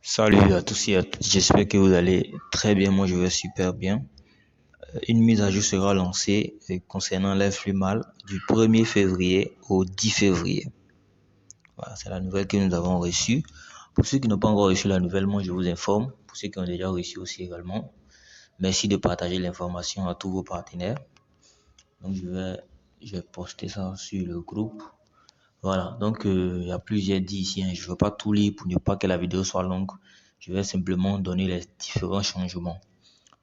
Salut à tous et à toutes, j'espère que vous allez très bien, moi je vais super bien. Une mise à jour sera lancée concernant les flux mal du 1er février au 10 février. Voilà, c'est la nouvelle que nous avons reçue. Pour ceux qui n'ont pas encore reçu la nouvelle, moi je vous informe. Pour ceux qui ont déjà reçu aussi également, merci de partager l'information à tous vos partenaires. Donc je vais poster ça sur le groupe. Voilà, donc il y a plusieurs dits ici, hein. Je ne veux pas tout lire pour ne pas que la vidéo soit longue. Je vais simplement donner les différents changements.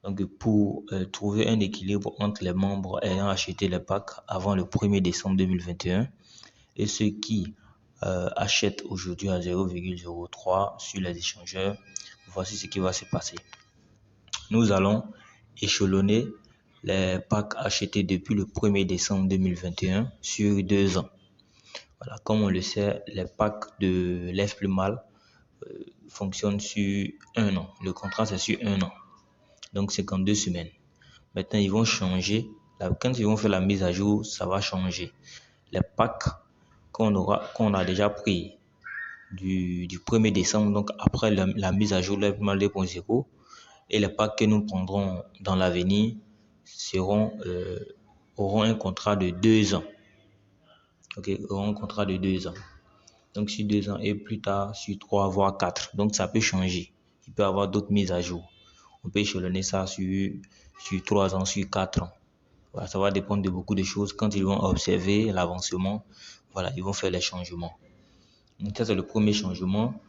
Donc, pour trouver un équilibre entre les membres ayant acheté les packs avant le 1er décembre 2021 et ceux qui achètent aujourd'hui à 0,03 sur les échangeurs, voici ce qui va se passer. Nous allons échelonner les packs achetés depuis le 1er décembre 2021 sur 2 ans. Voilà, comme on le sait, les packs de Lève plus mal fonctionnent sur 1 an. Le contrat, c'est sur 1 an. Donc, 52 semaines. Maintenant, ils vont changer. Quand ils vont faire la mise à jour, ça va changer. Les packs qu'on a déjà pris du 1er décembre, donc après la mise à jour Lève plus mal 2.0, et les packs que nous prendrons dans l'avenir auront un contrat de 2 ans. Ok, auront un contrat de 2 ans. Donc, sur 2 ans et plus tard, sur 3, voire 4. Donc, ça peut changer. Il peut y avoir d'autres mises à jour. On peut échelonner ça sur 3 ans, sur 4 ans. Voilà, ça va dépendre de beaucoup de choses. Quand ils vont observer l'avancement, voilà, ils vont faire les changements. Donc, ça, c'est le premier changement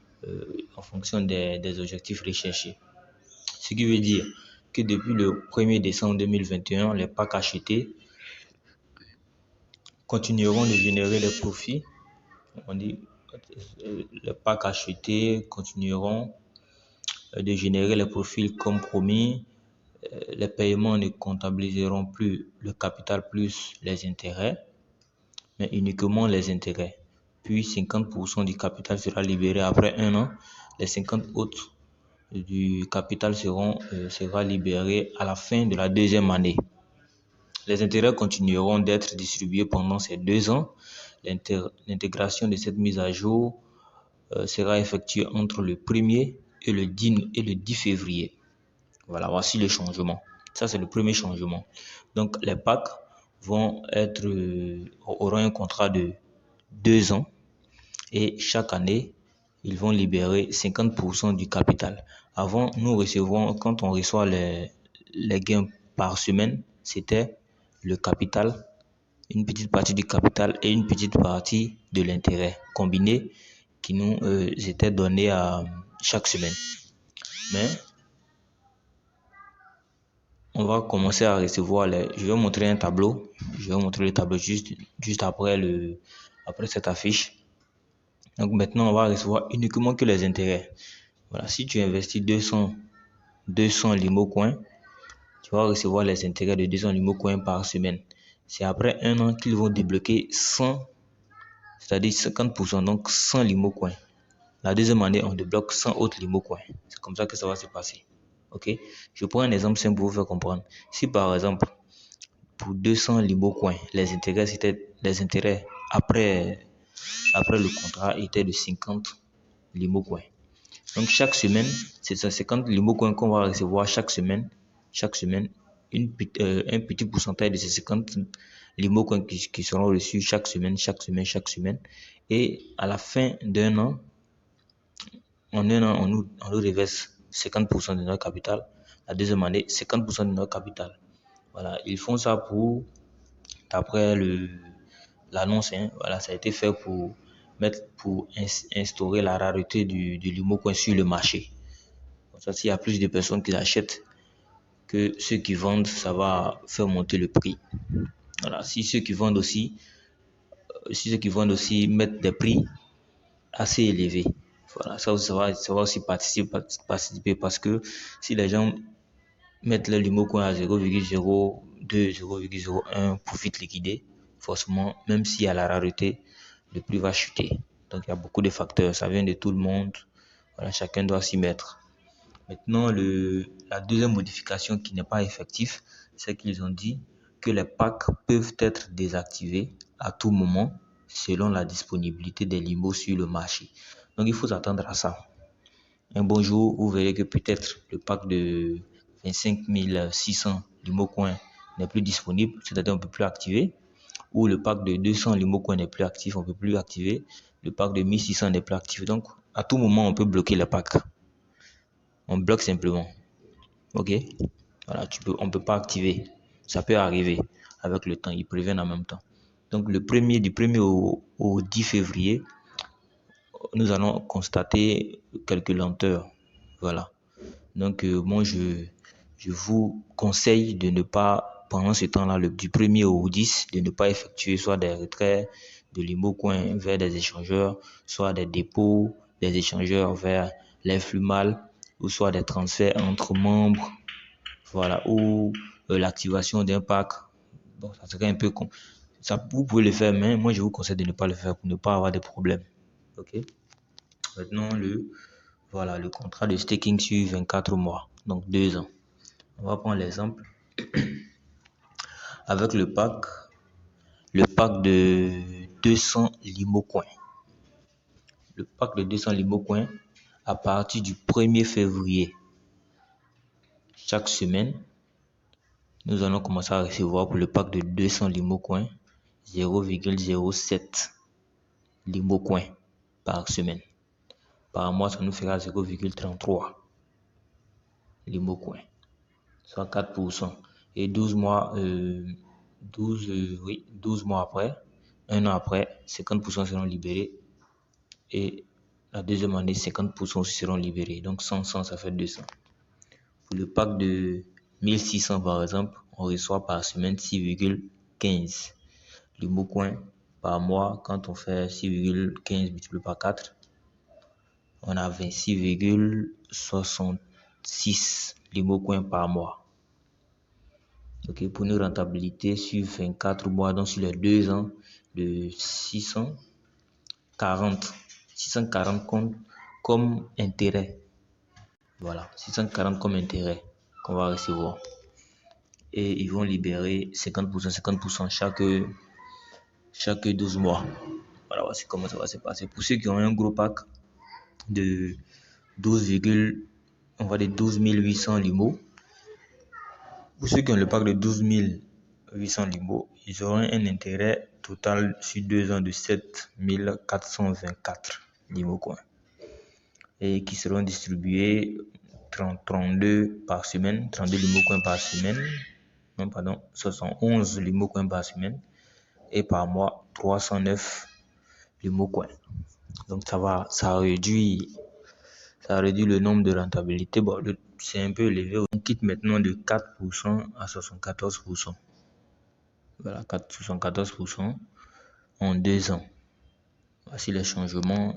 en fonction des objectifs recherchés. Ce qui veut dire que depuis le 1er décembre 2021, les packs achetés continueront de générer les profits. On dit les packs achetés continueront de générer les profils comme promis. Les paiements ne comptabiliseront plus le capital plus les intérêts, mais uniquement les intérêts. Puis 50% du capital sera libéré après 1 an. Les 50 autres du capital sera libéré à la fin de la 2e année. Les intérêts continueront d'être distribués pendant ces 2 ans. L'intégration de cette mise à jour sera effectuée entre le 1er et le 10 février. Voilà, voici le changement. Ça, c'est le premier changement. Donc, les packs auront un contrat de 2 ans et chaque année, ils vont libérer 50% du capital. Avant, quand on reçoit les gains par semaine, c'était le capital, une petite partie du capital et une petite partie de l'intérêt combiné qui nous était donné à chaque semaine. Mais on va commencer à recevoir je vais montrer un tableau. Je vais montrer le tableau juste après cette affiche. Donc maintenant, on va recevoir uniquement que les intérêts. Voilà, si tu investis 200 Limo Coin, tu vas recevoir les intérêts de 200 Limo Coin par semaine. C'est après 1 an qu'ils vont débloquer 100, c'est-à-dire 50%, donc 100 Limo Coin. La 2e année, on débloque 100 autres Limo Coin. C'est comme ça que ça va se passer. Ok, je prends un exemple simple pour vous faire comprendre. Si par exemple, pour 200 Limo Coin, les intérêts après le contrat étaient de 50 Limo Coin. Donc chaque semaine, c'est 50 Limo Coin qu'on va recevoir chaque semaine, un petit pourcentage de ces 50 Limo Coin qui seront reçus chaque semaine. Et à la fin d'un an, en 1 an, on nous reverse 50% de notre capital. La 2e année, 50% de notre capital. Voilà, ils font ça d'après l'annonce, hein. Voilà, ça a été fait pour instaurer la rareté du Limo Coin sur le marché. Comme ça, s'il y a plus de personnes qui l'achètent que ceux qui vendent, ça va faire monter le prix. Voilà, si ceux qui vendent aussi mettent des prix assez élevés, voilà, ça va aussi participer parce que si les gens mettre le Limo Coin à 0,02, 0,01 pour vite liquider, forcément, même s'il y a la rareté, le prix va chuter. Donc, il y a beaucoup de facteurs. Ça vient de tout le monde. Voilà, chacun doit s'y mettre. Maintenant, la 2e modification qui n'est pas effective, c'est qu'ils ont dit que les packs peuvent être désactivés à tout moment selon la disponibilité des limos sur le marché. Donc, il faut s'attendre à ça. Un bon jour, vous verrez que peut-être le pack de 25 600 Limocoin n'est plus disponible, c'est-à-dire on ne peut plus activer. Ou le pack de 200 Limocoin n'est plus actif, on ne peut plus activer. Le pack de 1600 n'est plus actif. Donc, à tout moment, on peut bloquer le pack. On bloque simplement. OK? Voilà, on ne peut pas activer. Ça peut arriver avec le temps. Ils préviennent en même temps. Donc, du 1er au 10 février, nous allons constater quelques lenteurs. Voilà. Donc, moi, je vous conseille de ne pas, pendant ce temps-là, du 1er au 10, de ne pas effectuer soit des retraits de Limocoin vers des échangeurs, soit des dépôts des échangeurs vers les flux mâles, ou soit des transferts entre membres, voilà, ou l'activation d'un pack. Bon, ça serait un peu con. Ça, vous pouvez le faire, mais moi, je vous conseille de ne pas le faire pour ne pas avoir de problèmes. OK? Maintenant, voilà, le contrat de staking sur 24 mois, donc 2 ans. On va prendre l'exemple avec le pack de 200 Limocoin. Le pack de 200 Limocoin, à partir du 1er février, chaque semaine, nous allons commencer à recevoir pour le pack de 200 Limocoin 0,07 Limocoin par semaine. Par mois, ça nous fera 0,33 Limocoin, soit 4%. Et 12 mois, 12 mois après, un an après, 50% seront libérés. Et la deuxième année, 50% seront libérés. Donc 100, ça fait 200. Pour le pack de 1600, par exemple, on reçoit par semaine 6,15 Limocoin par mois. Quand on fait 6,15 multiplié par 4, on a 26,66 Limocoin par mois. Ok, pour une rentabilité sur 24 mois, donc sur les 2 ans, de 640 comptes comme intérêt. Voilà, 640 comme intérêt qu'on va recevoir. Et ils vont libérer 50% chaque 12 mois. Voilà, voici comment ça va se passer. Pour ceux qui ont un gros pack de 12 800 limos, pour ceux qui ont le pack de 12 800 limos, ils auront un intérêt total sur 2 ans de 7 424 Limocoin et qui seront distribués 32 par semaine, 32 Limocoin par semaine, non pardon, 71 Limocoin par semaine et par mois 309 Limocoin. Donc ça réduit le nombre de rentabilité. Bon, c'est un peu élevé. On quitte maintenant de 4% à 74%. Voilà, 74% en 2 ans. Voici les changements,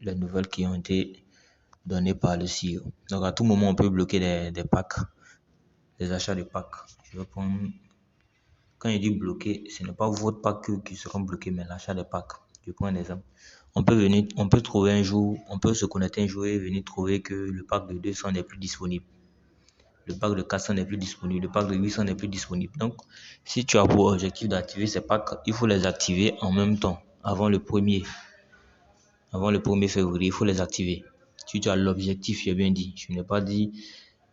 les nouvelles qui ont été données par le CEO. Donc à tout moment, on peut bloquer des packs, des achats de packs. Je vais prendre, quand il dit bloquer, ce n'est pas votre pack qui seront bloqués, mais l'achat des packs. Je prends un exemple. On peut trouver un jour, on peut se connecter un jour et venir trouver que le pack de 200 n'est plus disponible. Le pack de 400 n'est plus disponible, le pack de 800 n'est plus disponible. Donc, si tu as pour objectif d'activer ces packs, il faut les activer en même temps, avant le 1er février, il faut les activer. Si tu as l'objectif, j'ai bien dit, je n'ai pas dit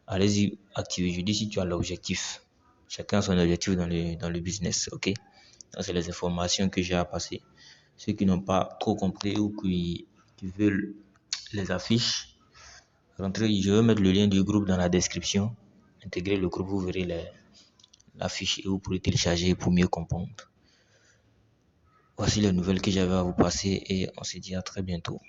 allez-y activer, je dis si tu as l'objectif. Chacun a son objectif dans le business, ok? Donc, c'est les informations que j'ai à passer. Ceux qui n'ont pas trop compris ou qui veulent les affiches, rentrez, je vais mettre le lien du groupe dans la description. Intégrez le groupe, vous verrez l'affiche et vous pourrez télécharger pour mieux comprendre. Voici les nouvelles que j'avais à vous passer et on se dit à très bientôt.